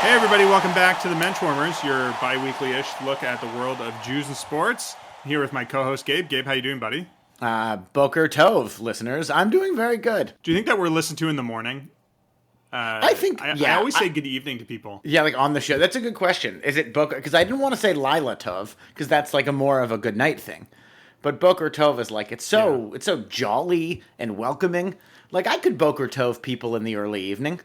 Hey everybody, welcome back to the Benchwarmers, your bi-weekly-ish look at the world of Jews and sports. I'm here with my co-host Gabe. Gabe, how you doing, buddy? Boker Tov, listeners. I'm doing very good. Do you think that we're listened to in the morning? I think, I always say good evening to people. Yeah, like on the show. That's a good question. Is it Boker? Because I didn't want to say Lila Tov, because that's like a more of a good night thing. But Boker Tov is like, it's so jolly and welcoming. Like, I could Boker Tov people in the early evening.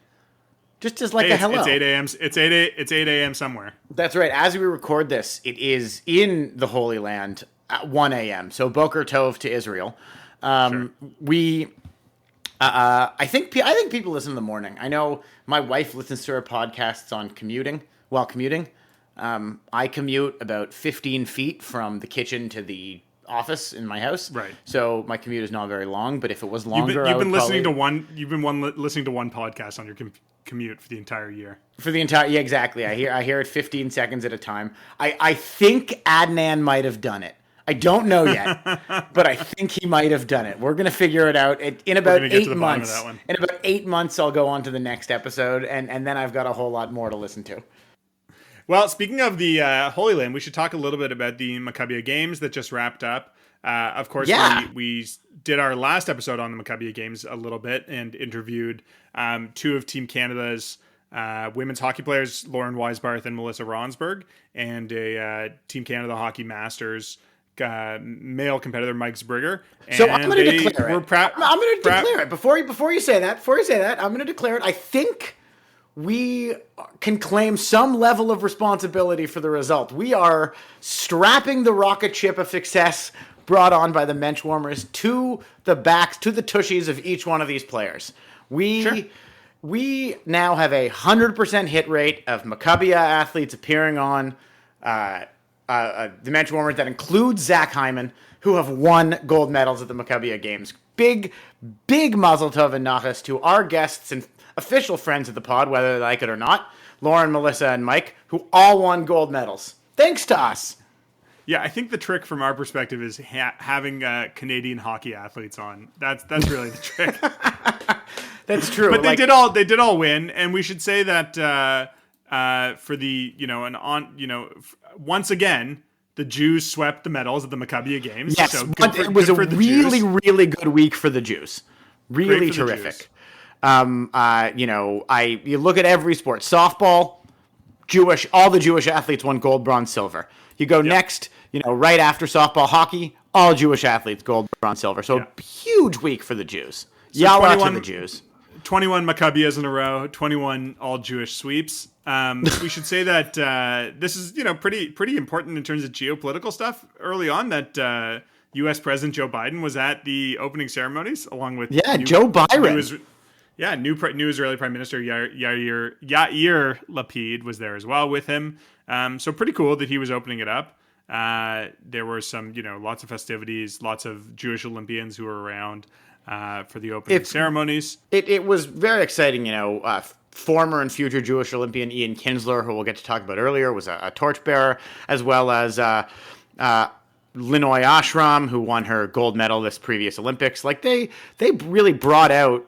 Just as like a hello. It's 8 a.m. It's 8 a.m. somewhere. That's right. As we record this, it is in the Holy Land at 1 a.m. So Boker Tov to Israel. Sure. I think people listen in the morning. I know my wife listens to her podcasts while commuting. I commute about 15 feet from the kitchen to the office in my house. Right. So my commute is not very long. But if it was longer, You've been listening to one podcast on your commute for the entire year. Yeah, exactly. I hear it 15 seconds at a time. I think Adnan might have done it. I don't know yet, but I think he might have done it. We're going to figure it out in about 8 months. In about 8 months, I'll go on to the next episode, and then I've got a whole lot more to listen to. Well, speaking of the Holy Land, we should talk a little bit about the Maccabiah Games that just wrapped up. Of course, we did our last episode on the Maccabiah Games a little bit and interviewed two of Team Canada's women's hockey players, Lauren Weisbarth and Melissa Ronsberg, and a Team Canada Hockey Masters male competitor, Mike Sbrigger. So I'm going to declare it. I'm going to declare it. Before you say that, I'm going to declare it. I think we can claim some level of responsibility for the result. We are strapping the rocket ship of success brought on by the Benchwarmers to the backs, to the tushies of each one of these players. We now have 100% hit rate of Maccabiah athletes appearing on the Benchwarmers. That includes Zach Hyman, who have won gold medals at the Maccabiah Games. Big mazel tov and nachas to our guests and official friends of the pod, whether they like it or not, Lauren, Melissa, and Mike, who all won gold medals. Thanks to us. Yeah, I think the trick from our perspective is having Canadian hockey athletes on. That's really the trick. That's true. But they did all win, and we should say that for the once again the Jews swept the medals at the Maccabiah Games. Yes, so it was a really good week for the Jews. Really terrific. You look at every sport. Softball, Jewish, all the Jewish athletes won gold, bronze, silver. You go next, right after softball, hockey, all Jewish athletes, gold, bronze, silver. So a huge week for the Jews. So Yalla to the Jews. 21 Maccabiahs in a row, 21 all Jewish sweeps. We should say that this is, pretty important in terms of geopolitical stuff. Early on, that U.S. President Joe Biden was at the opening ceremonies along with Joe Byron. New Israeli Prime Minister Yair Lapid was there as well with him. So pretty cool that he was opening it up. There were some, lots of festivities, lots of Jewish Olympians who were around for the opening ceremonies. It was very exciting, former and future Jewish Olympian Ian Kinsler, who we'll get to talk about earlier, was a torchbearer, as well as Linoy Ashram, who won her gold medal this previous Olympics. Like they really brought out,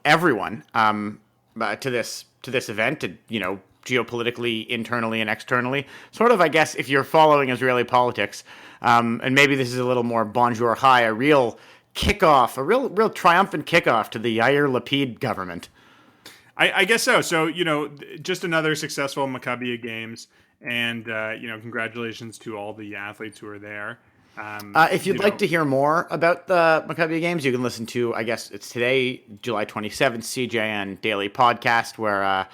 everyone to this event, to, geopolitically, internally and externally. Sort of, I guess, if you're following Israeli politics, and maybe this is a little more bonjour high, a real kickoff, a real triumphant kickoff to the Yair Lapid government. I guess so. So, just another successful Maccabiah Games, and, congratulations to all the athletes who are there. If you'd like to hear more about the Maccabiah Games, you can listen to, I guess it's today, July 27th, CJN Daily Podcast, where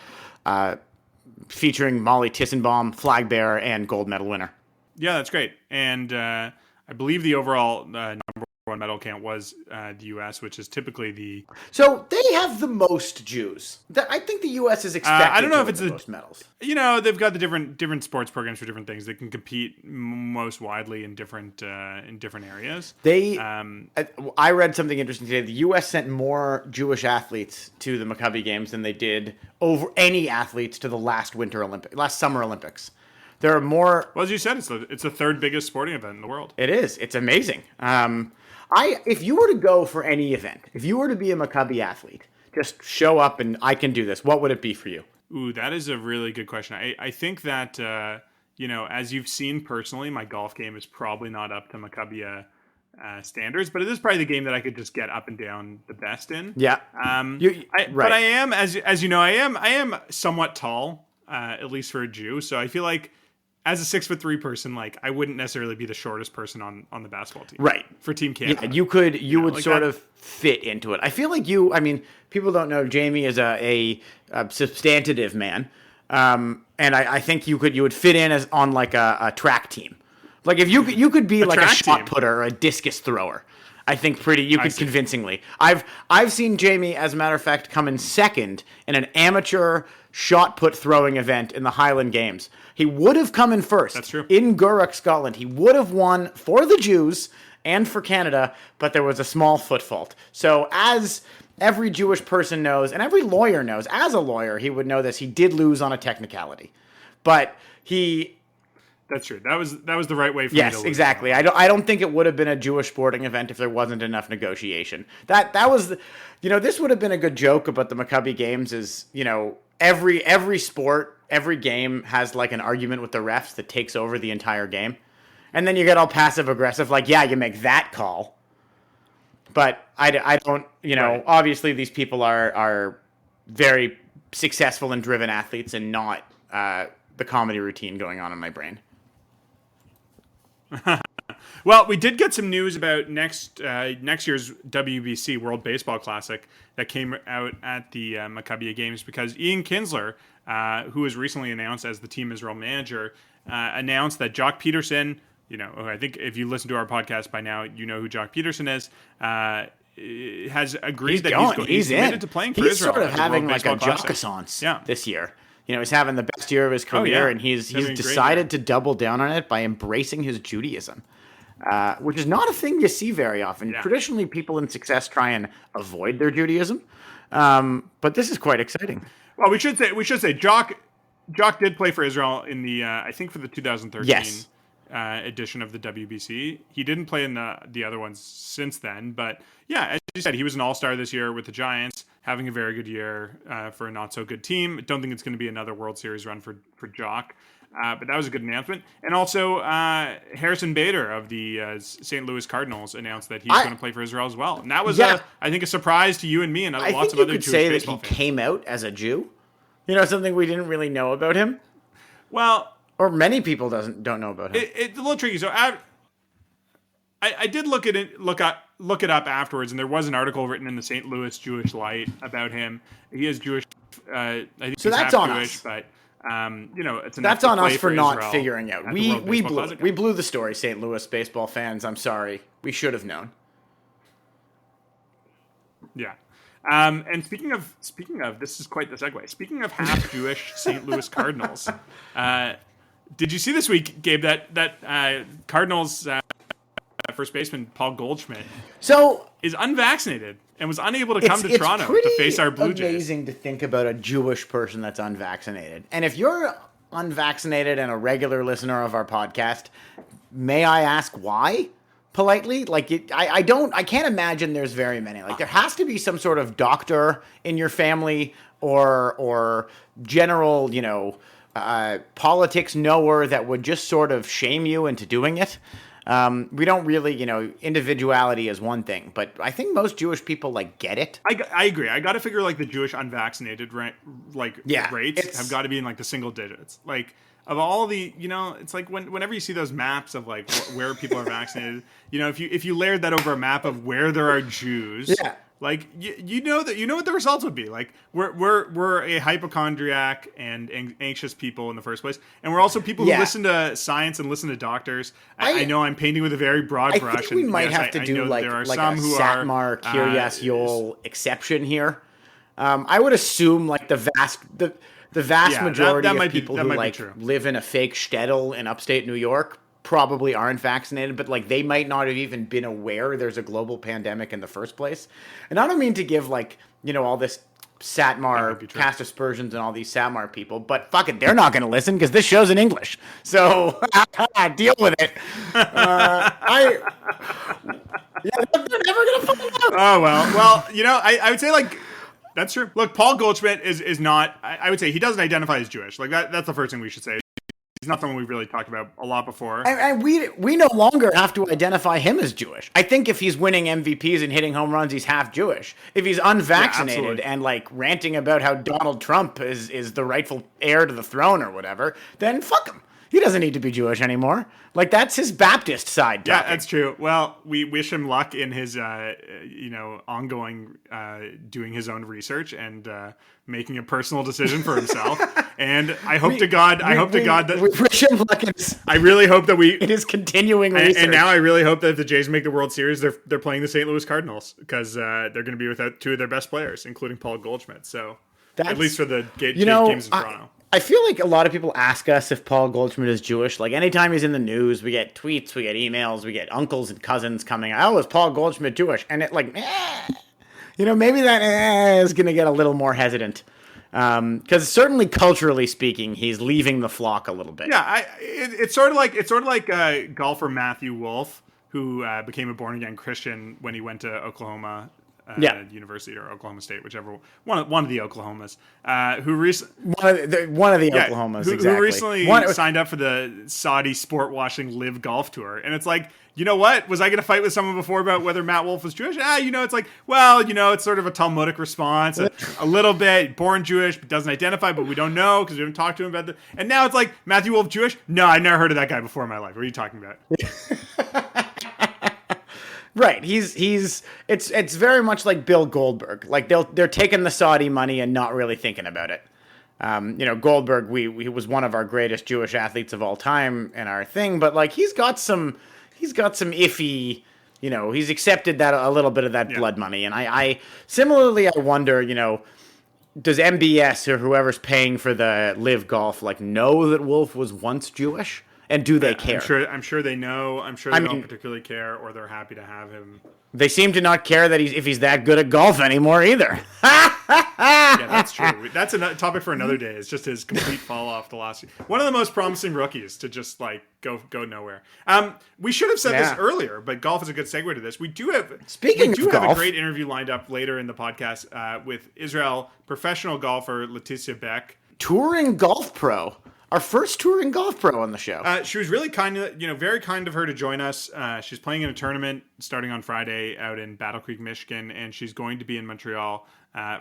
featuring Molly Tissenbaum, flag bearer, and gold medal winner. Yeah, that's great. And I believe the overall number one medal count was the U.S., which is typically the... So they have the most Jews. I think the U.S. is expected I don't know to if it's the most medals. They've got the different sports programs for different things. They can compete most widely in different areas. I read something interesting today. The U.S. sent more Jewish athletes to the Maccabiah Games than they did over any athletes to the last Summer Olympics. There are more... Well, as you said, it's the third biggest sporting event in the world. It is. It's amazing. If you were to go for any event, if you were to be a Maccabi athlete, just show up and I can do this, what would it be for you? Ooh, that is a really good question. I think that, as you've seen personally, my golf game is probably not up to Maccabiah standards, but it is probably the game that I could just get up and down the best in. Yeah. But I am, as you know, I am somewhat tall, at least for a Jew. So I feel like as a 6'3" person, like I wouldn't necessarily be the shortest person on the basketball team. Right. For Team Canada. Yeah, you would like sort of fit into it. I feel like people don't know Jamie is a substantive man. And I think you would fit in as on like a track team. Like if you could be like a shot putter or a discus thrower. I think convincingly. I've seen Jamie, as a matter of fact, come in second in an amateur shot put throwing event in the Highland Games. He would have come in first. That's true. In Gurrock, Scotland. He would have won for the Jews and for Canada, but there was a small foot fault. So as every Jewish person knows, and every lawyer knows, as a lawyer, he would know this, he did lose on a technicality. But he... That's true. That was the right way for me to lose. Yes, exactly. I don't think it would have been a Jewish sporting event if there wasn't enough negotiation. That was, this would have been a good joke about the Maccabi Games is, every sport, every game has like an argument with the refs that takes over the entire game. And then you get all passive aggressive, like, yeah, you make that call. But I don't, right. Obviously these people are very successful and driven athletes and not the comedy routine going on in my brain. Well, we did get some news about next year's WBC World Baseball Classic that came out at the Maccabiah Games because Ian Kinsler, who was recently announced as the Team Israel manager, announced that Jock Peterson, I think if you listen to our podcast by now, you know who Jock Peterson is, has agreed he's committed to playing for Israel. He's sort of having like a Jockessance this year. He's having the best year of his career, and he's decided to double down on it by embracing his Judaism, which is not a thing you see very often. Yeah. Traditionally, people in success try and avoid their Judaism, but this is quite exciting. Well, we should say Jock did play for Israel in the I think for the 2013 edition of the WBC. He didn't play in the other ones since then, but yeah, as you said, he was an all-star this year with the Giants, having a very good year for a not-so-good team. Don't think it's going to be another World Series run for Jock, but that was a good announcement. And also, Harrison Bader of the St. Louis Cardinals announced that he's going to play for Israel as well. And that was, I think, a surprise to you and me and lots of other Jewish baseball fans. I think you could say that he came out as a Jew. Something we didn't really know about him. Well... Or many people don't know about him. It's a little tricky. So I did look it up afterwards, and there was an article written in the St. Louis Jewish Light about him. He is Jewish. I think so. That's on Jewish, us. But it's that's on us for not Israel figuring out. We blew the story, St. Louis baseball fans. I'm sorry. We should have known. Yeah. And speaking of, this is quite the segue. Speaking of half Jewish St. Louis Cardinals, did you see this week, Gabe, that Cardinals first baseman Paul Goldschmidt is unvaccinated and was unable to come to Toronto to face our Blue Jays? It's amazing to think about a Jewish person that's unvaccinated. And if you're unvaccinated and a regular listener of our podcast, may I ask why? Politely, I can't imagine there's very many. Like there has to be some sort of doctor in your family or general, politics knower that would just sort of shame you into doing it. We don't really, individuality is one thing, but I think most Jewish people get it. I agree. I got to figure the Jewish unvaccinated rates have got to be in the single digits. Of all the, it's whenever you see those maps of where people are vaccinated, if you layered that over a map of where there are Jews, you know what the results would be. We're a hypochondriac and anxious people in the first place, and we're also people who listen to science and listen to doctors. I know I'm painting with a very broad brush. I think we might have to do there are some who Satmar Kiryas Yol exception here. I would assume the vast majority of people who live in a fake shtetl in upstate New York probably aren't vaccinated, but they might not have even been aware there's a global pandemic in the first place. And I don't mean to give all this Satmar cast aspersions and all these Satmar people, but fuck it, they're not going to listen because this show's in English. So deal with it. They're never going to find out. Oh well, I would say That's true. Look, Paul Goldschmidt is not. I would say he doesn't identify as Jewish. Like that's the first thing we should say. He's not someone we've really talked about a lot before. And we no longer have to identify him as Jewish. I think if he's winning MVPs and hitting home runs, he's half Jewish. If he's unvaccinated and like ranting about how Donald Trump is the rightful heir to the throne or whatever, then fuck him. He doesn't need to be Jewish anymore. Like, that's his Baptist side talking. Yeah, that's true. Well, we wish him luck in his, ongoing doing his own research and making a personal decision for himself. And I hope to God that we wish him luck. I really hope that it is continuing research. And now I really hope that if the Jays make the World Series, they're playing the St. Louis Cardinals because they're going to be without two of their best players, including Paul Goldschmidt. So at least for the games in Toronto. I feel like a lot of people ask us if Paul Goldschmidt is Jewish. Like, anytime he's in the news, we get tweets, we get emails, we get uncles and cousins coming. Oh, is Paul Goldschmidt Jewish? And it maybe that is going to get a little more hesitant. Because certainly culturally speaking, he's leaving the flock a little bit. Yeah, it's sort of like golfer Matthew Wolff, who became a born again Christian when he went to Oklahoma. University or Oklahoma State, whichever one of the Oklahomas, who recently signed up for the Saudi sport washing Live Golf Tour, and it's like, you know what? Was I going to fight with someone before about whether Matt Wolff was Jewish? It's like, it's sort of a Talmudic response, a little bit born Jewish, but doesn't identify, but we don't know because we haven't talked to him about that. And now it's like, Matthew Wolff Jewish? No, I never heard of that guy before in my life. What are you talking about? Right, it's very much like Bill Goldberg. Like they're taking the Saudi money and not really thinking about it. Goldberg, he was one of our greatest Jewish athletes of all time in our thing, but like he's got some iffy. He's accepted that a little bit of that blood money, and I similarly I wonder, does MBS or whoever's paying for the Live Golf know that Wolff was once Jewish? And do they care? I'm sure they know. I'm sure they don't particularly care, or they're happy to have him. They seem to not care that if he's that good at golf anymore either. Yeah, that's true. That's a topic for another day. It's just his complete fall off the last year. One of the most promising rookies to just go nowhere. We should have said this earlier, but golf is a good segue to this. We do have a great interview lined up later in the podcast with Israel professional golfer Laetitia Beck, touring golf pro. Our first touring golf pro on the show. She was really very kind of her to join us. She's playing in a tournament starting on Friday out in Battle Creek, Michigan, and she's going to be in Montreal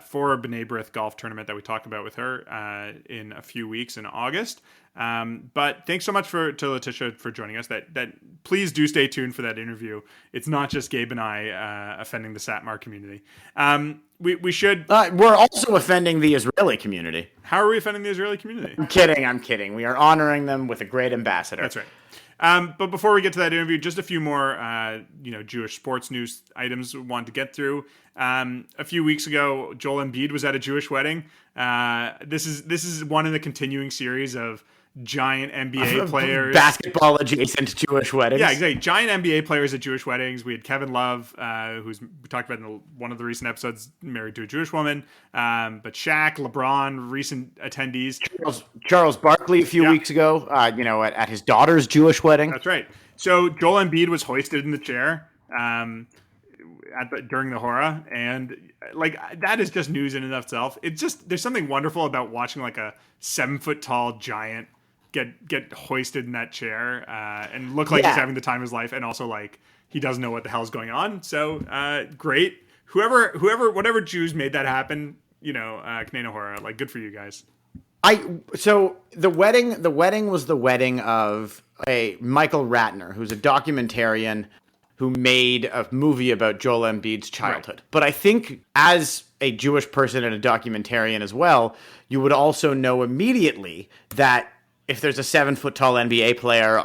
for a B'nai B'rith golf tournament that we talk about with her in a few weeks in August. But thanks so much to Laetitia for joining us. That please do stay tuned for that interview. It's not just Gabe and I offending the Satmar community. We should. We're also offending the Israeli community. How are we offending the Israeli community? I'm kidding. We are honoring them with a great ambassador. That's right. But before we get to that interview, just a few more, Jewish sports news items we wanted to get through. A few weeks ago, Joel Embiid was at a Jewish wedding. This is one in the continuing series of giant NBA players. Basketball adjacent Jewish weddings. Yeah, exactly. Giant NBA players at Jewish weddings. We had Kevin Love, we talked about in one of the recent episodes, married to a Jewish woman. But Shaq, LeBron, recent attendees. Charles Barkley a few weeks ago, at his daughter's Jewish wedding. That's right. So Joel Embiid was hoisted in the chair during the hora, and that is just news in and of itself. It's just, there's something wonderful about watching a 7 foot tall giant get hoisted in that chair and look like he's having the time of his life, and also he doesn't know what the hell's going on. So great, whatever Jews made that happen, Knena Hora, good for you guys. So the wedding was the wedding of a Michael Ratner, who's a documentarian who made a movie about Joel Embiid's childhood. Right. But I think as a Jewish person and a documentarian as well, you would also know immediately that if there's a 7 foot tall NBA player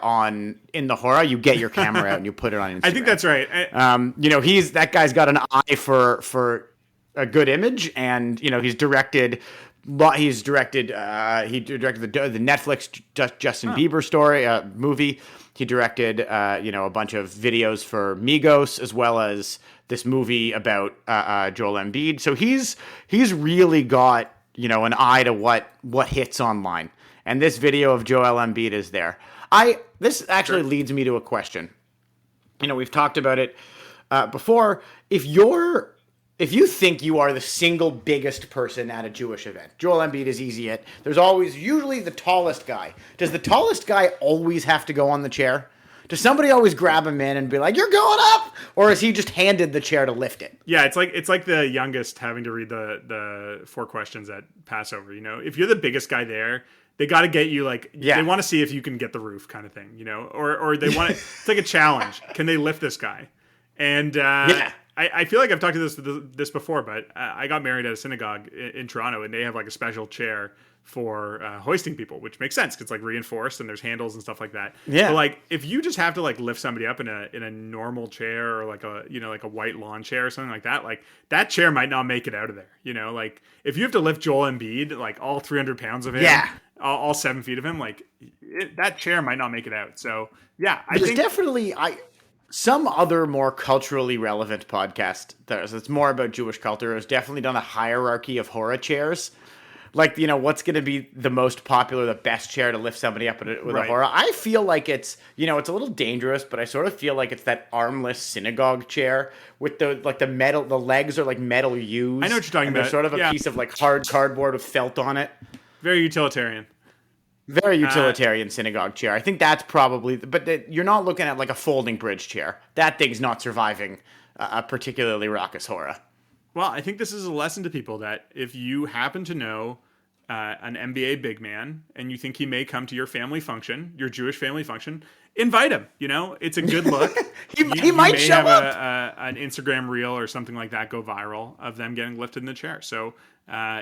in the hora, you get your camera out and you put it on Instagram. I think that's right. That guy's got an eye for a good image, and he directed the Netflix Justin Bieber movie. He directed a bunch of videos for Migos, as well as this movie about Joel Embiid. So he's really got an eye to what hits online. And this video of Joel Embiid is there. This actually leads me to a question. We've talked about it before. If you're if you think you are the single biggest person at a Jewish event, Joel Embiid is easy at. There's always usually the tallest guy. Does the tallest guy always have to go on the chair? Does somebody always grab him in and be like, "You're going up," or is he just handed the chair to lift it? Yeah, it's like the youngest having to read the 4 questions at Passover. You know, if you're the biggest guy there, they got to get you they want to see if you can get the roof kind of thing. You know, or they want it's like a challenge. Can they lift this guy? And I feel like I've talked to this before, but I got married at a synagogue in Toronto, and they have like a special chair for hoisting people, which makes sense because it's like reinforced and there's handles and stuff like that. Yeah. But like if you just have to like lift somebody up in a normal chair or like a white lawn chair or something like that chair might not make it out of there. You know, like if you have to lift Joel Embiid, like all 300 pounds of him, all 7 feet of him, that chair might not make it out. So yeah, I think definitely some other more culturally relevant podcast that's more about Jewish culture has definitely done a hierarchy of horror chairs. Like, you know, what's going to be the most popular, the best chair to lift somebody up with a horror. I feel like it's, you know, it's a little dangerous, but I sort of feel like it's that armless synagogue chair with the metal, the legs are like metal U's. I know what you're talking about. There's sort of a piece of like hard cardboard with felt on it. Very utilitarian. Very utilitarian synagogue chair. I think that's probably, but you're not looking at like a folding bridge chair. That thing's not surviving a particularly raucous horror. Well, I think this is a lesson to people that if you happen to know an NBA big man and you think he may come to your family function, your Jewish family function, invite him. You know, it's a good look. he might show up. An Instagram reel or something like that go viral of them getting lifted in the chair. So,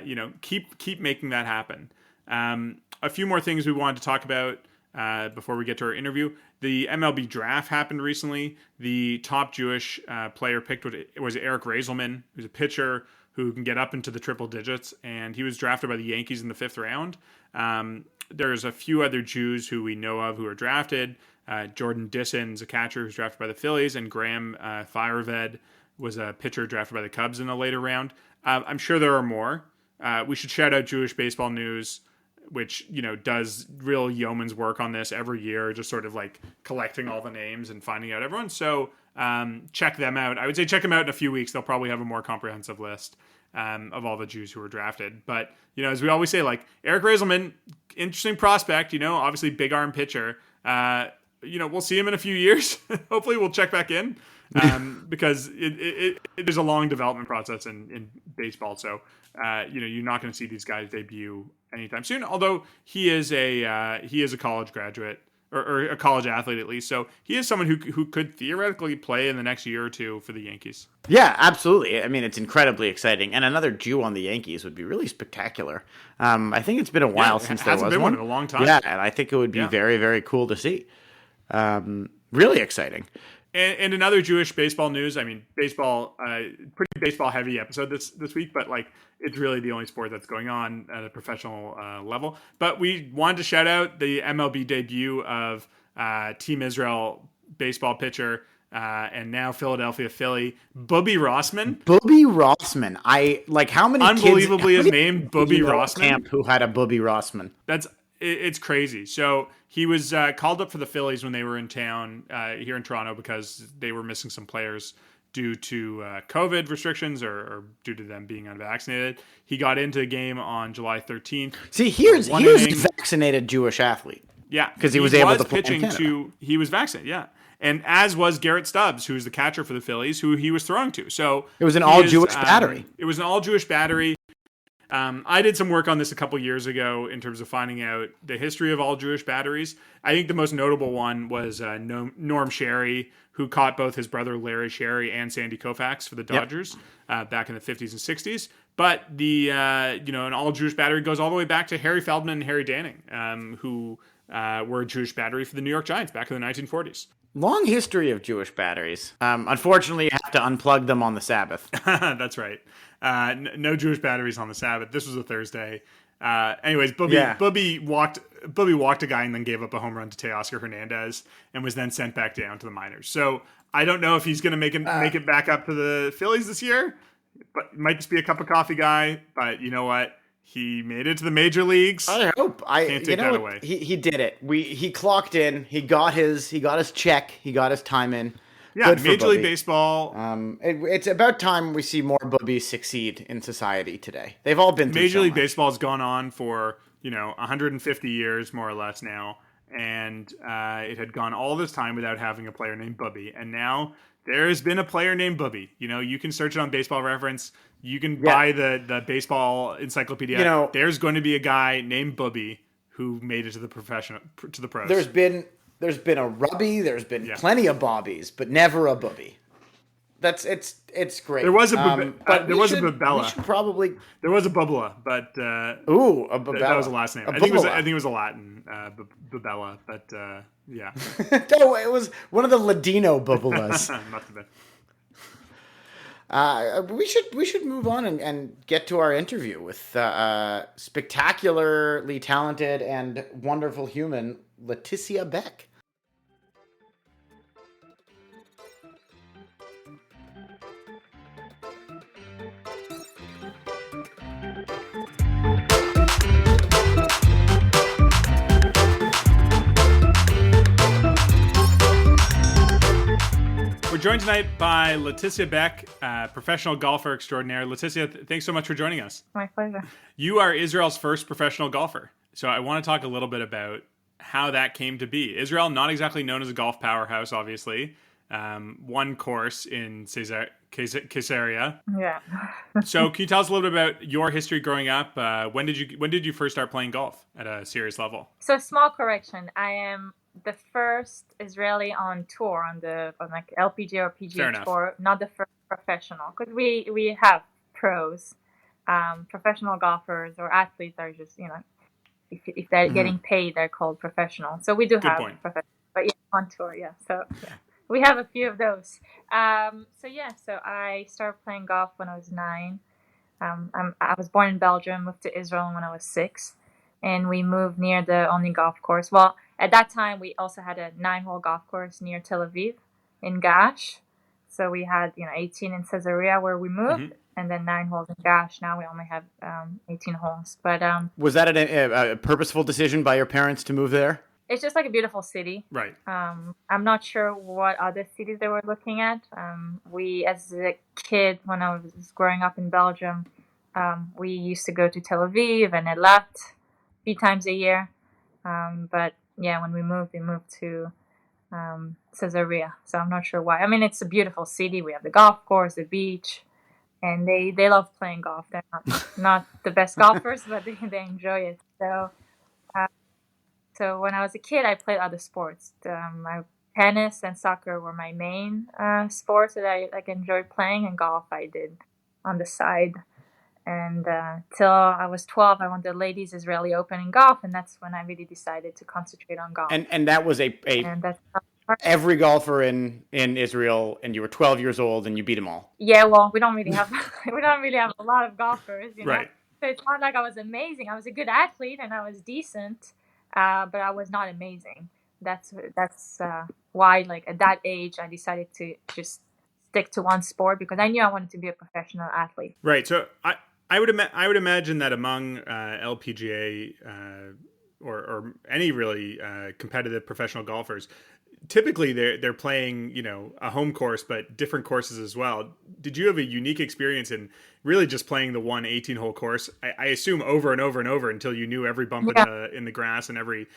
you know, keep making that happen. A few more things we wanted to talk about before we get to our interview. The MLB draft happened recently. The top Jewish player picked was Eric Raiselman, who's a pitcher who can get up into the triple digits, and he was drafted by the Yankees in the 5th round. There's a few other Jews who we know of who are drafted. Jordan Disson's a catcher who's drafted by the Phillies, and Graham Fireved was a pitcher drafted by the Cubs in a later round. I'm sure there are more. We should shout out Jewish Baseball News, which, you know, does real yeoman's work on this every year, just sort of like collecting all the names and finding out everyone. So check them out. I would say check them out in a few weeks. They'll probably have a more comprehensive list of all the Jews who were drafted. But, you know, as we always say, like Eric Raiselman, interesting prospect, you know, obviously big arm pitcher. You know, we'll see him in a few years. Hopefully we'll check back in because there's a long development process in baseball. So, you know, you're not going to see these guys debut anytime soon. Although he is a college graduate or a college athlete at least, so he is someone who could theoretically play in the next year or two for the Yankees. Yeah, absolutely. I mean, it's incredibly exciting, and another Jew on the Yankees would be really spectacular. I think it's been a while since there was one in a long time. Yeah, and I think it would be very, very cool to see. Really exciting. And another Jewish baseball news. I mean, baseball, pretty baseball heavy episode this week, but like it's really the only sport that's going on at a professional level. But we wanted to shout out the MLB debut of Team Israel baseball pitcher and now Philadelphia Philly, Bubby Rossman. Bubby Rossman. How many unbelievably is named Bubby Rossman? Camp who had a Bubby Rossman. It's crazy. So he was called up for the Phillies when they were in town here in Toronto because they were missing some players due to COVID restrictions or due to them being unvaccinated. He got into the game on July 13th. See, he was a vaccinated Jewish athlete. Yeah, because he was able to play pitching in Canada. He was vaccinated. Yeah, and as was Garrett Stubbs, who's the catcher for the Phillies, who he was throwing to. So it was an all-Jewish battery. It was an all-Jewish battery. I did some work on this a couple years ago in terms of finding out the history of all Jewish batteries. I think the most notable one was Norm Sherry, who caught both his brother Larry Sherry and Sandy Koufax for the Dodgers back in the 50s and 60s. But an all Jewish battery goes all the way back to Harry Feldman and Harry Danning, who were a Jewish battery for the New York Giants back in the 1940s. Long history of Jewish batteries. Unfortunately, you have to unplug them on the Sabbath. That's right. No Jewish batteries on the Sabbath. This was a Thursday. Anyways, Bubby walked a guy and then gave up a home run to Teoscar Hernandez and was then sent back down to the minors. So I don't know if he's going to make it back up to the Phillies this year, but it might just be a cup of coffee guy. But you know what? He made it to the major leagues. I hope. Can't take that away. He did it. He clocked in. He got his check. He got his time in. Yeah, Major League Baseball. It's about time we see more Bubbies succeed in society today. They've all been through Major League Baseball has gone on for 150 years more or less now, and it had gone all this time without having a player named Bubby, and now there has been a player named Bubby. You can search it on Baseball Reference. You can buy the baseball encyclopedia. There's going to be a guy named Bubby who made it to the pros. There's been a Rubby, there's been plenty of Bobbies, but never a Bubby. It's great. There was a Babella. We should probably. There was a Bubbla, but a Babella. That was the last name. I think it was a Latin Babella, but yeah. No, it was one of the Ladino Bubbalas. Must have been. We should move on and get to our interview with spectacularly talented and wonderful human Laetitia Beck. We're joined tonight by Laetitia Beck, professional golfer extraordinaire. Laetitia, thanks so much for joining us. My pleasure. You are Israel's first professional golfer. So I want to talk a little bit about how that came to be. Israel, not exactly known as a golf powerhouse, obviously. One course in Caesarea. Yeah. So can you tell us a little bit about your history growing up? When did you first start playing golf at a serious level? So small correction. I am the first Israeli on tour on like LPGA or PGA Tour, not the first professional, because we have pros, professional golfers or athletes are just if they're getting paid, they're called professional. So we do have professional, but on tour, So we have a few of those. So I started playing golf when I was 9. I was born in Belgium, moved to Israel when I was 6, and we moved near the only golf course. Well, at that time, we also had a 9-hole golf course near Tel Aviv in Gash. So we had 18 in Caesarea where we moved, and then 9 holes in Gash. Now we only have 18 holes. But was that a purposeful decision by your parents to move there? It's just like a beautiful city. Right. I'm not sure what other cities they were looking at. We, as a kid, when I was growing up in Belgium, we used to go to Tel Aviv and Eilat a few times a year. But yeah, when we moved to Caesarea. So I'm not sure why. I mean, it's a beautiful city. We have the golf course, the beach, and they love playing golf. They're not the best golfers, but they enjoy it. So when I was a kid, I played other sports. My tennis and soccer were my main sports that I enjoyed playing, and golf I did on the side. And till I was 12, I won the Ladies Israeli Open in golf, and that's when I really decided to concentrate on golf. And that was every golfer in Israel, and you were 12 years old, and you beat them all. Yeah, well, we don't really have a lot of golfers, Right. So it's not like I was amazing. I was a good athlete, and I was decent, but I was not amazing. That's why, at that age, I decided to just stick to one sport because I knew I wanted to be a professional athlete. Right. So I would imagine that among LPGA or any really competitive professional golfers, typically they're playing a home course but different courses as well. Did you have a unique experience in really just playing the one 18-hole course? I assume over and over and over until you knew every bump in the grass and every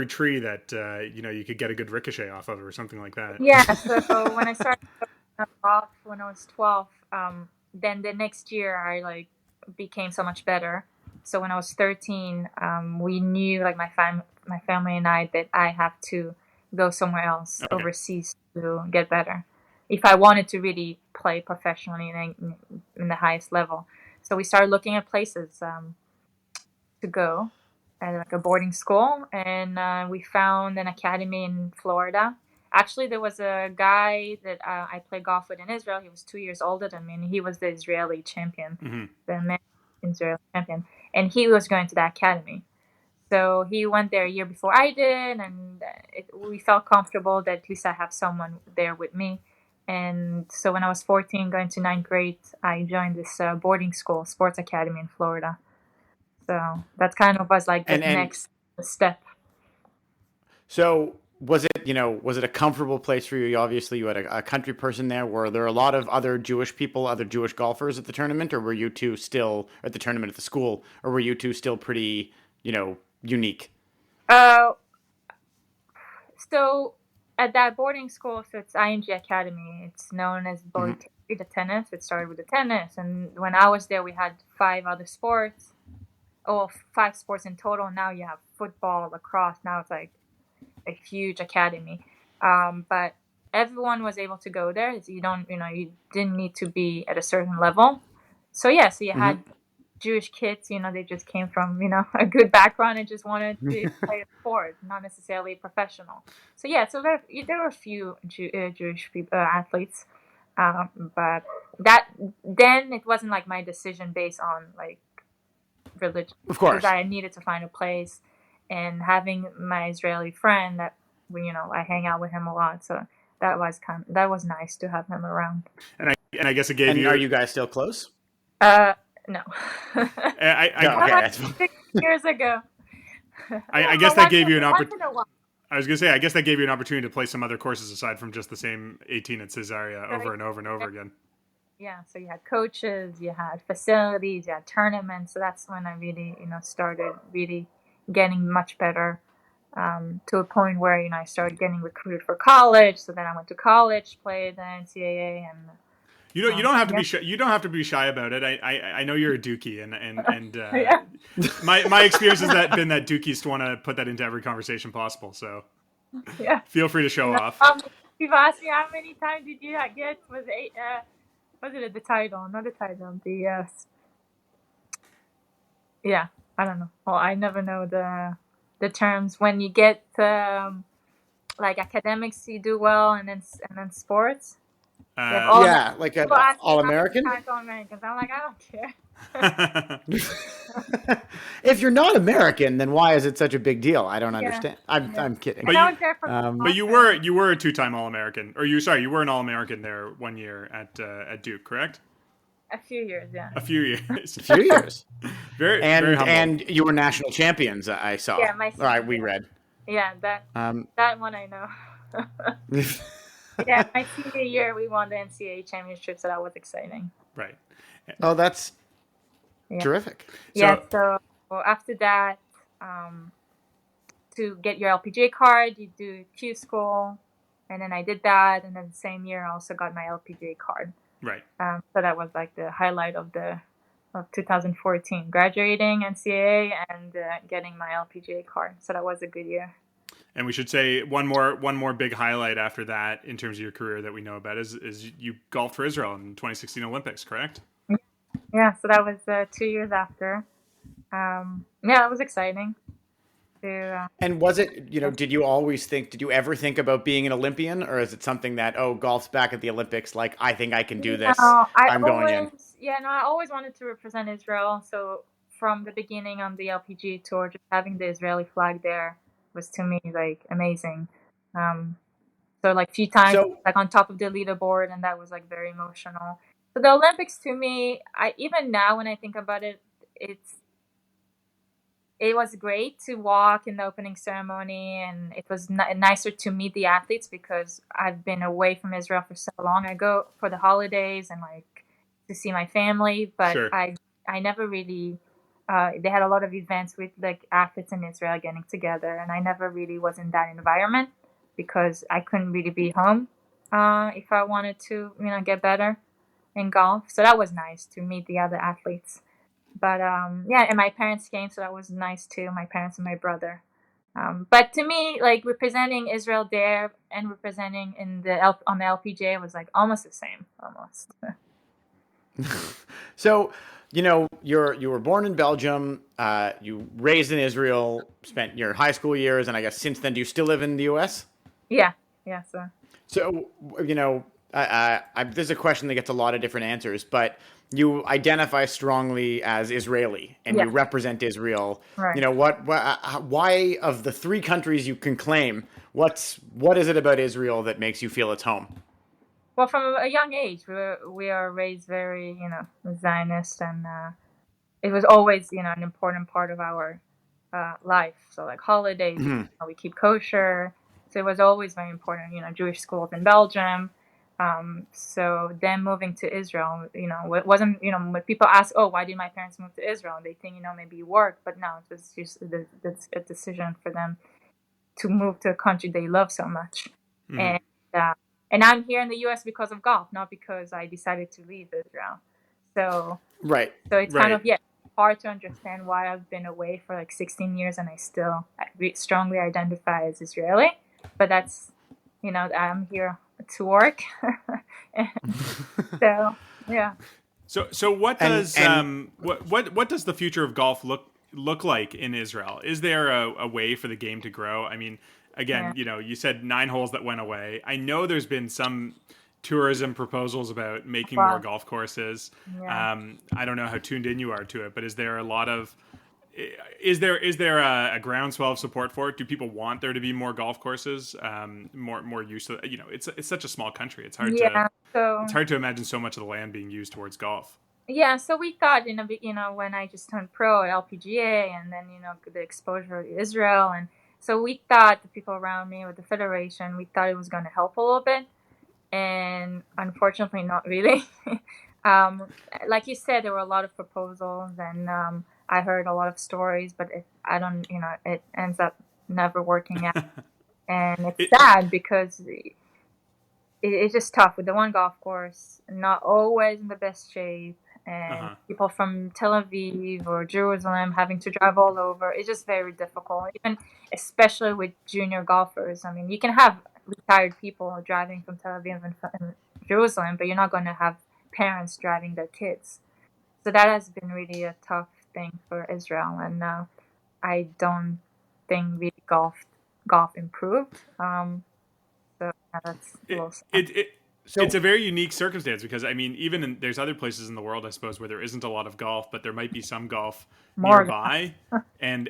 tree that you could get a good ricochet off of or something like that. Yeah. So when I started golf when I was 12, then the next year I became so much better. So when I was 13, we knew my family and I that I have to go somewhere else overseas to get better if I wanted to really play professionally in the highest level. So we started looking at places to go at a boarding school, and we found an academy in Florida. Actually, there was a guy that I played golf with in Israel. He was 2 years older than me, and he was the Israeli champion, the men's Israeli champion. And he was going to the academy. So he went there a year before I did, and we felt comfortable that at least I have someone there with me. And so when I was 14, going to 9th grade, I joined this boarding school, sports academy in Florida. So that kind of was the next step. So was it a comfortable place for you? Obviously, you had a country person there. Were there a lot of other Jewish people, other Jewish golfers at the tournament, or were you two still at the tournament at the school, or were you two still pretty, unique? So at that boarding school, so it's ING Academy. It's known as Bobby the tennis. It started with the tennis, and when I was there, we had 5 other sports. 5 sports in total. Now you have football, lacrosse. Now it's like a huge academy. But everyone was able to go there. You didn't need to be at a certain level. So you had Jewish kids, they just came from, a good background and just wanted to play a sport, not necessarily professional. So so there were a few Jewish people, athletes. But then it wasn't like my decision based on like religion. Of course. Because I needed to find a place, and having my Israeli friend that I hang out with him a lot, so that was nice to have him around. And I guess it gave you. Are you guys still close? No. Okay. 6 years ago. I guess that gave you an opportunity. I was gonna say, I guess that gave you an opportunity to play some other courses aside from just the same 18 at Caesarea over and over and over again. Yeah, so you had coaches, you had facilities, you had tournaments. So that's when I really, started really getting much better, to a point where I started getting recruited for college. So then I went to college, played the NCAA, and you don't have to be shy. You don't have to be shy about it. I know you're a Dookie, and my experience has been that Dookies want to put that into every conversation possible. So feel free to show off. You've asked me how many times did you get? Was it the title? Not the title. I don't know. Well, I never know the terms when you get like academics, you do well, and then sports. Like an All-American. All-Americans. I'm like, I don't care. If you're not American, then why is it such a big deal? I don't understand. I'm kidding. But you were a 2-time All-American, or you were an All-American there 1 year at Duke, correct? A few years, yeah. A few years. very very humble. And you were national champions. I saw. Yeah, All right, we read. Yeah, that one I know. Yeah, my senior year we won the NCAA championship, so that was exciting. Right. Oh, that's terrific. So after that, to get your LPGA card, you do Q school, and then I did that, and then the same year I also got my LPGA card. Right. So that was like the highlight of 2014, graduating NCAA and getting my LPGA card. So that was a good year. And we should say one more big highlight after that in terms of your career that we know about is you golfed for Israel in 2016 Olympics, correct? Yeah, so that was 2 years after. It was exciting. And was it, did you ever think about being an Olympian, or is it something that, golf's back at the Olympics, like, I think I can do this, going in? Yeah, no, I always wanted to represent Israel. So from the beginning on the LPGA Tour, just having the Israeli flag there was to me like amazing. So like few times like on top of the leaderboard, and that was like very emotional. So the Olympics to me, even now when I think about it, it was great to walk in the opening ceremony, and it was nicer to meet the athletes because I've been away from Israel for so long. I go for the holidays and like to see my family, but sure. I never really. They had a lot of events with like athletes in Israel getting together, and I never really was in that environment because I couldn't really be home if I wanted to, get better in golf. So that was nice to meet the other athletes. But and my parents came, so that was nice too. My parents and my brother. But to me, like representing Israel there and representing on the LPGA was like almost the same, almost. So. You were born in Belgium, you raised in Israel, spent your high school years, and I guess since then, do you still live in the U.S.? Yeah, So, this is a question that gets a lot of different answers, but you identify strongly as Israeli, and you represent Israel. Right. Why of the 3 countries you can claim, what is it about Israel that makes you feel it's home? Well, from a young age, we are raised very, Zionist, and it was always, an important part of our life. So, like holidays, we keep kosher. So it was always very important, Jewish schools in Belgium. So then moving to Israel, it wasn't, when people ask, oh, why did my parents move to Israel? They think, maybe work, but no, it was just a decision for them to move to a country they love so much. Mm-hmm. And I'm here in the U.S. because of golf, not because I decided to leave Israel. So it's kind of, hard to understand why I've been away for like 16 years and I still strongly identify as Israeli. But that's, I'm here to work. So, yeah. So what does what does the future of golf look like in Israel? Is there a way for the game to grow? I mean, again, you said 9 holes that went away. I know there's been some tourism proposals about making more golf courses. Yeah. I don't know how tuned in you are to it, but is there a lot of is there a groundswell of support for it? Do people want there to be more golf courses? More use of, it's such a small country. It's hard to imagine so much of the land being used towards golf. Yeah, so we thought, when I just turned pro at LPGA and then, the exposure to Israel. And so we thought, the people around me with the federation, we thought it was going to help a little bit. And unfortunately, not really. Like you said, there were a lot of proposals and I heard a lot of stories, but it ends up never working out. And it's sad because it's just tough with the one golf course, not always in the best shape. And people from Tel Aviv or Jerusalem having to drive all over. It's just very difficult, even especially with junior golfers. I mean, you can have retired people driving from Tel Aviv and Jerusalem, but you're not going to have parents driving their kids. So that has been really a tough thing for Israel. And I don't think really golf improved. So that's a little sad. It's a very unique circumstance because, I mean, there's other places in the world, I suppose, where there isn't a lot of golf, but there might be some golf nearby. and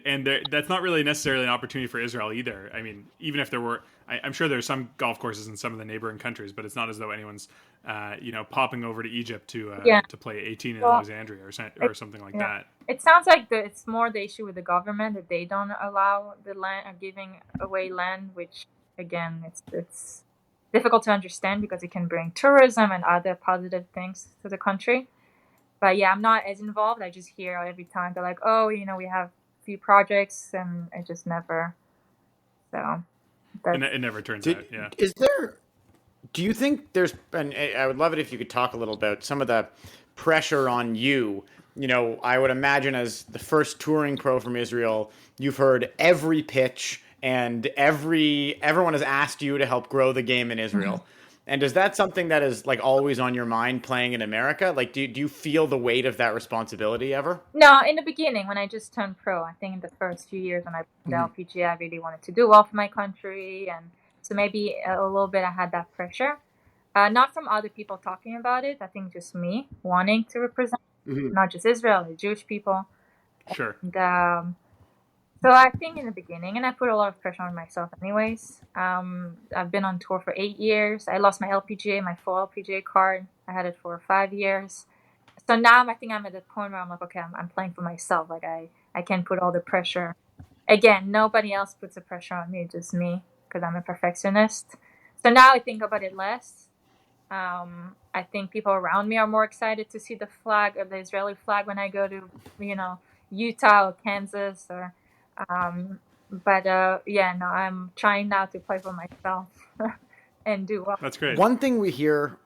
that's not really necessarily an opportunity for Israel either. I mean, even if there were, I'm sure there's some golf courses in some of the neighboring countries, but it's not as though anyone's, popping over to Egypt to play 18 in Alexandria or something like that. It sounds like it's more the issue with the government that they don't allow the land, giving away land, which, again, it's difficult to understand because it can bring tourism and other positive things to the country. But yeah, I'm not as involved. I just hear every time they're like, oh, we have a few projects, and it just never. So it never turns out. Yeah. Do you think there's? And I would love it if you could talk a little about some of the pressure on you. I would imagine as the first touring pro from Israel, you've heard every pitch. And everyone has asked you to help grow the game in Israel. Mm-hmm. And is that something that is like always on your mind playing in America? Like, do you feel the weight of that responsibility ever? No, in the beginning, when I just turned pro, I think in the first few years when I played LPGA, I really wanted to do well for my country. And so maybe a little bit I had that pressure. Not from other people talking about it. I think just me wanting to represent not just Israel, the Jewish people. Sure. And, so I think in the beginning, and I put a lot of pressure on myself anyways. I've been on tour for 8 years. I lost my full LPGA card. I had it for 5 years. So now I think I'm at the point where I'm like, okay, I'm playing for myself. Like I can't put all the pressure. Again, nobody else puts the pressure on me, just me, because I'm a perfectionist. So now I think about it less. I think people around me are more excited to see the flag or the Israeli flag when I go to, Utah or Kansas or. I'm trying now to play for myself and do well. That's great. One thing we hear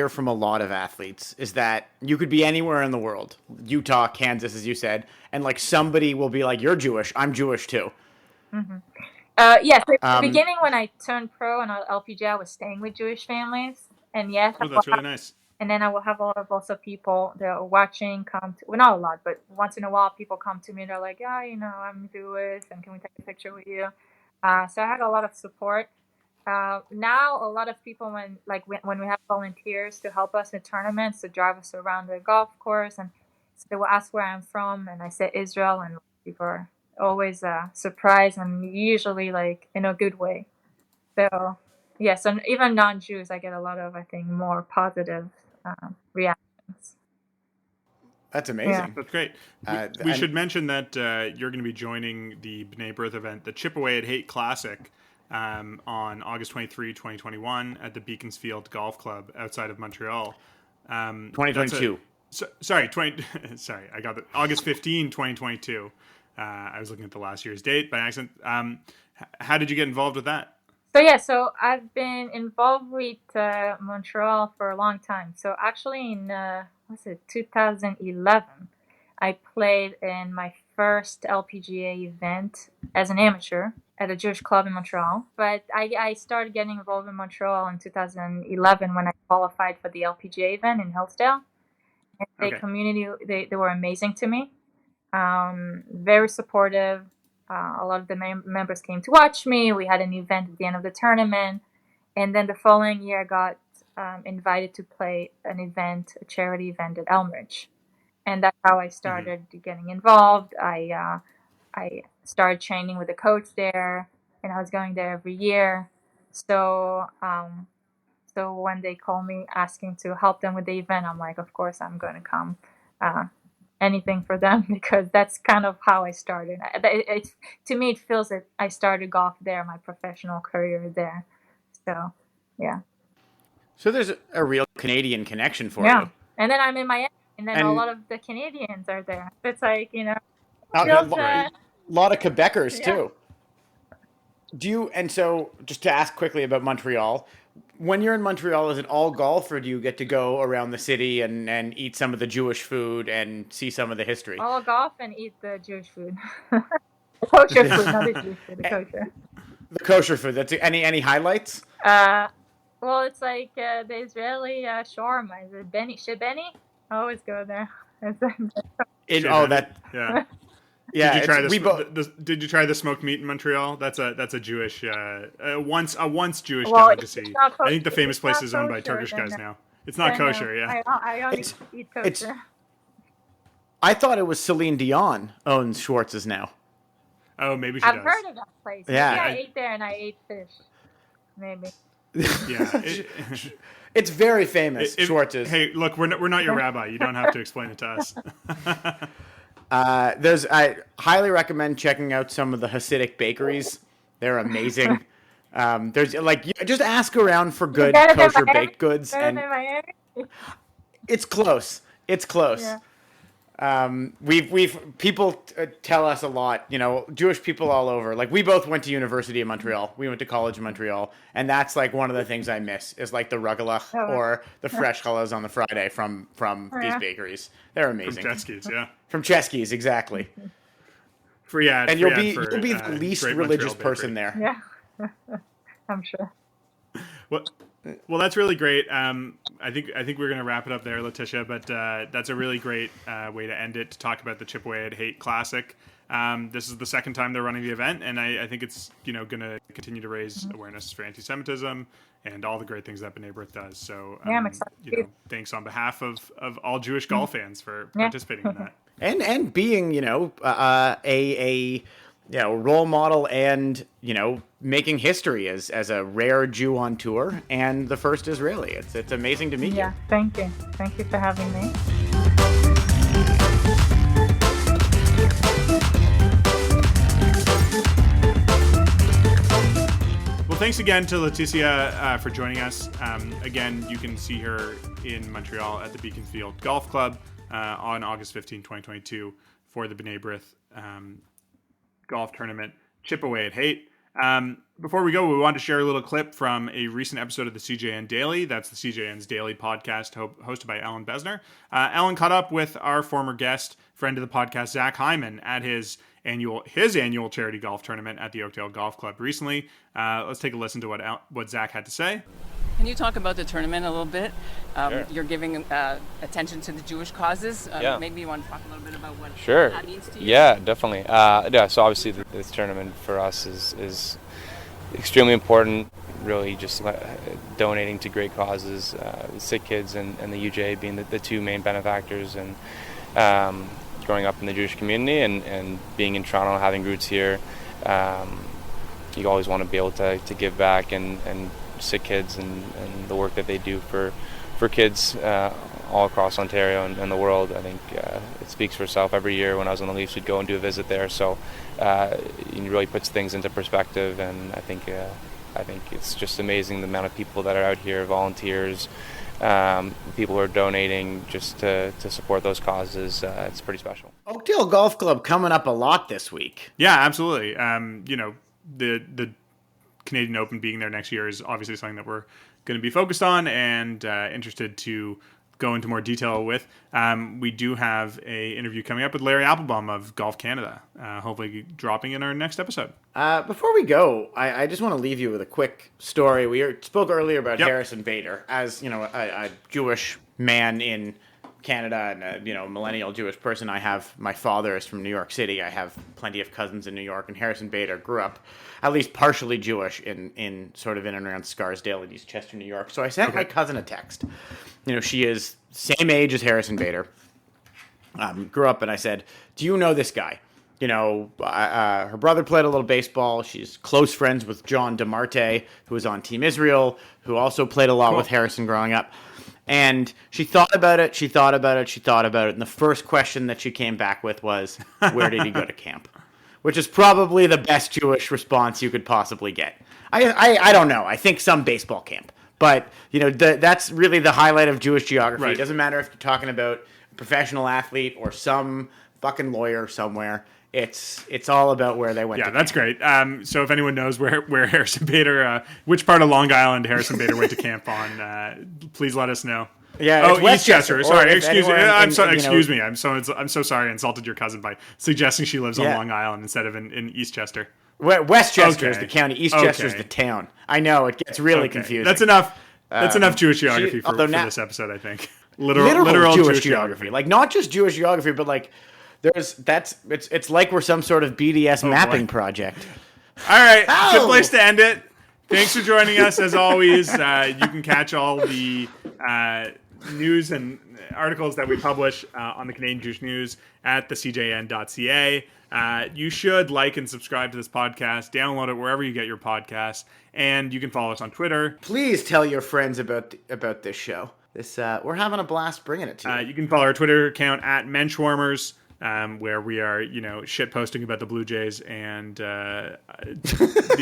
from a lot of athletes is that you could be anywhere in the world, Utah, Kansas, as you said, and like somebody will be like, "You're Jewish. I'm Jewish too." Mm-hmm. Yes. At the beginning, when I turned pro on LPGA, I was staying with Jewish families, and yes, that's really nice. And then I will have a lot of also people that are watching not a lot, but once in a while people come to me and they're like, I'm Jewish and can we take a picture with you? So I had a lot of support. Now a lot of people when we have volunteers to help us in tournaments to drive us around the golf course, and so they will ask where I'm from and I say Israel, and people are always surprised and usually like in a good way. So yes, and even non-Jews, I get a lot of, I think, more positive reactions. That's amazing. Yeah. That's great. We should mention that you're going to be joining the B'nai B'rith event, the Chip Away at Hate Classic, on August 23, 2021 at the Beaconsfield Golf Club outside of Montreal. 2022. Sorry, I got it. August 15, 2022. I was looking at the last year's date by accident. How did you get involved with that? So I've been involved with Montreal for a long time. So actually in 2011, I played in my first LPGA event as an amateur at a Jewish club in Montreal. But I started getting involved in Montreal in 2011 when I qualified for the LPGA event in Hillsdale. And the community, they were amazing to me. Very supportive. A lot of the members came to watch me. We had an event at the end of the tournament. And then the following year, I got invited to play a charity event at Elmridge. And that's how I started getting involved. I started training with a coach there, and I was going there every year. So when they call me asking to help them with the event, I'm like, of course I'm going to come. Anything for them, because that's kind of how I started. To me, it feels that I started golf there, my professional career there. So, yeah. So there's a real Canadian connection for you. Yeah, and then I'm in Miami, and then a lot of the Canadians are there. It's like, a lot of Quebecers too. So just to ask quickly about Montreal, when you're in Montreal, is it all golf, or do you get to go around the city and eat some of the Jewish food and see some of the history? All golf and eat the Jewish food. The kosher food, not the Jewish food, the kosher. The kosher food. That's any highlights? Well, it's like the Israeli shawarma. Is it Shebeni? I always go there. Yeah. Yeah, did you try the smoked meat in Montreal? That's a Jewish once Jewish delicacy. I think the famous place is owned by Turkish guys now. It's not kosher, yeah. I only eat kosher. I thought it was Celine Dion owns Schwartz's now. Oh, maybe she does. I've heard of that place. Yeah, maybe I ate there and I ate fish. Maybe. Yeah, it's very famous. Schwartz's. Hey, look, we're not your rabbi. You don't have to explain it to us. I highly recommend checking out some of the Hasidic bakeries. They're amazing. There's just ask around for good kosher baked goods, and it's close. It's close. Yeah. People tell us a lot, Jewish people all over. Like, we both went to University of Montreal. We went to college in Montreal, and that's like one of the things I miss is like the rugelach or the fresh challahs on the Friday from these bakeries. They're amazing. From Chesky's, yeah. From Chesky's, exactly. And you'll be the least religious person there. Yeah, I'm sure. Well, that's really great. I think we're going to wrap it up there, Laetitia. But that's a really great way to end it, to talk about the Chip Away at Hate Classic. This is the second time they're running the event, and I think it's going to continue to raise awareness for anti-Semitism and all the great things that B'nai B'rith does. So I'm excited. Thanks on behalf of all Jewish golf fans for participating in that. And being a role model and making history as a rare Jew on tour and the first Israeli. It's amazing to meet you. Yeah, thank you for having me. Well, thanks again to Laetitia for joining us. Again, you can see her in Montreal at the Beaconsfield Golf Club on August 15, 2022 for the B'nai B'rith golf tournament, Chip Away at Hate. Before we go, we wanted to share a little clip from a recent episode of the CJN Daily. That's the CJN's Daily podcast hosted by Ellen Besner. Ellen caught up with our former guest, friend of the podcast, Zach Hyman, at his annual charity golf tournament at the Oakdale Golf Club recently. Let's take a listen to what Zach had to say. Can you talk about the tournament a little bit? Sure. You're giving attention to the Jewish causes. Maybe you want to talk a little bit about what that means to you? Yeah, definitely. So obviously this tournament for us is extremely important, really just donating to great causes, sick kids and the UJ being the two main benefactors, and growing up in the Jewish community and being in Toronto, having roots here, you always want to be able to give back and sick kids and the work that they do for kids all across Ontario and the world. I think it speaks for itself. Every year when I was on the Leafs, we'd go and do a visit there. So it really puts things into perspective, and I think it's just amazing the amount of people that are out here, volunteers, people who are donating just to support those causes. It's pretty special. Oakdale Golf Club coming up a lot this week. Yeah, absolutely. The Canadian Open being there next year is obviously something that we're going to be focused on and interested to go into more detail with. We do have a interview coming up with Larry Applebaum of Golf Canada, hopefully dropping in our next episode. Before we go, I just want to leave you with a quick story. We spoke earlier about Harrison Bader as a Jewish man in Canada and a millennial Jewish person. I have my father is from New York City. I have plenty of cousins in New York, and Harrison Bader grew up at least partially Jewish in sort of in and around Scarsdale in Eastchester, New York. So I sent my cousin a text. She is same age as Harrison Bader. Grew up, and I said, "Do you know this guy?" Her brother played a little baseball. She's close friends with John DeMarte, who was on Team Israel, who also played a lot with Harrison growing up. And she thought about it, and the first question that she came back with was, where did he go to camp? Which is probably the best Jewish response you could possibly get. I don't know. I think some baseball camp. But, that's really the highlight of Jewish geography. Right. It doesn't matter if you're talking about a professional athlete or some fucking lawyer somewhere. It's all about where they went. Yeah, that's great. So if anyone knows where Harrison Bader, which part of Long Island Harrison Bader went to camp on, please let us know. Yeah, it's Eastchester. Sorry, excuse me. I'm so sorry I insulted your cousin by suggesting she lives on Long Island instead of in Eastchester. Westchester is the county. Eastchester is the town. I know, it gets really confusing. That's enough. That's enough Jewish geography for this episode, I think. Literal Jewish geography. Like, not just Jewish geography, but like it's like we're some sort of BDS mapping project. All right, good place to end it. Thanks for joining us. As always, you can catch all the news and articles that we publish on the Canadian Jewish News at thecjn.ca. You should like and subscribe to this podcast, download it wherever you get your podcasts, and you can follow us on Twitter. Please tell your friends about this show. We're having a blast bringing it to you. You can follow our Twitter account at Menschwarmers, where we are, shit posting about the Blue Jays and the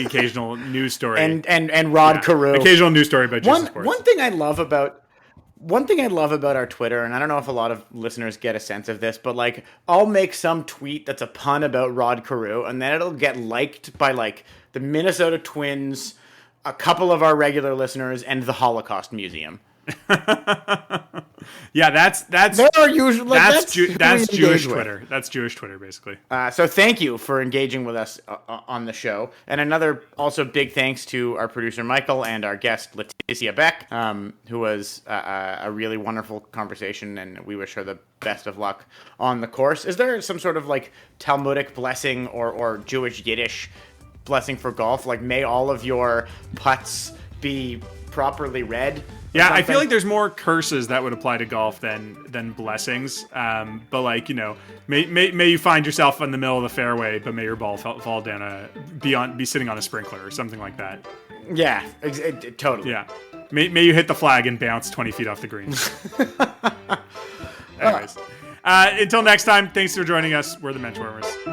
occasional news story and Rod Carew. Occasional news story about Jesus sports. One thing I love about our Twitter, and I don't know if a lot of listeners get a sense of this, but like I'll make some tweet that's a pun about Rod Carew, and then it'll get liked by like the Minnesota Twins, a couple of our regular listeners, and the Holocaust Museum. Yeah, that's Jewish Twitter. That's Jewish Twitter, basically. So thank you for engaging with us on the show, and another also big thanks to our producer Michael and our guest Laetitia Beck, who was a really wonderful conversation, and we wish her the best of luck on the course. Is there some sort of like Talmudic blessing or Jewish Yiddish blessing for golf? Like, may all of your putts be properly read? Yeah, I feel like there's more curses that would apply to golf than blessings. But like, may you find yourself in the middle of the fairway, but may your ball fall down be sitting on a sprinkler or something like that. Yeah, totally. Yeah, may you hit the flag and bounce 20 feet off the green. Anyways, until next time, thanks for joining us. We're the Menschwarmers.